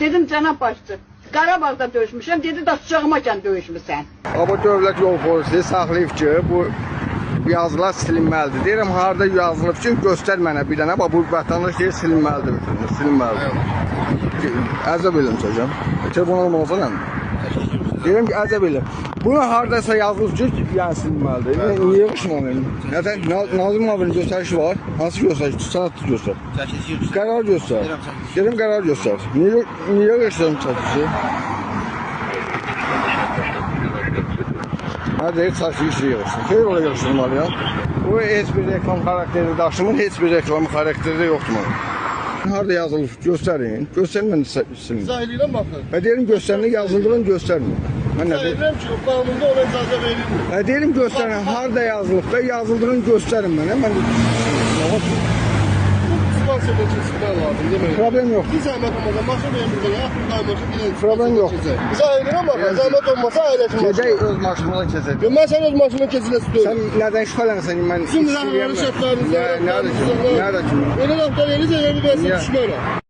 Dedim cənab başçı, Qarabağda döyüşmüşəm, dedi Daşçağımakən döyüşmüsən. Amma dövlət yol polisi saxlayıb ki, bu yazılar silinməlidir. Deyirəm, harada yazılıb ki, göstər mənə bir dənə. Bu vətəndaş deyir, silinməlidir. Silinməlidir. Əzəb eləm çəkəm. Telefon olmasa nə? Deyirəm ki, əzəb eləm. Buna haradasa yazılıb ki, yəni silinməlidir. Niyə yığışmalıyım? Nazım abinin göstərişi var. Hansı göstəriş? Sənət göstər. Qərar göstər. Deyirəm, qərar göstər. Niyə yığışdırım çəkişi? Hə deyir, çəkişi yığışdır. Xeyr ola yığışdırmalıyam. Bu heç bir reklam xarakteri daşımır, heç bir reklam xarakteri də yoxdur mənə. Harada yazılıb göstərin. Göstərin mən silim. İzah edirəm baxın. Deyirəm göstərin, yazıldığını göstərin. Mən nə deyirəm? Edirəm ki, qanunda ona icazə verilmir. Deyirəm göstərin, harada yazılıb da yazıldığını göstərin mənə. Mən Spansiyada keçirmək lazım demək. problem yox. Bir zəhmət olmasa maşın verin burada ya. Qaymaşın Problem yox. İzah edirəm baxın, zəhmət olmasa əyləşin. Gedək öz maşınına keçək. Mən sən öz maşına keçilə Sən tutuyorum. nədən şübhələnsən? Mən Sizin rəhbəri şərtləriniz. Nədə ki? Elə rəftar edirsə, yəni mən sizə düşmərəm.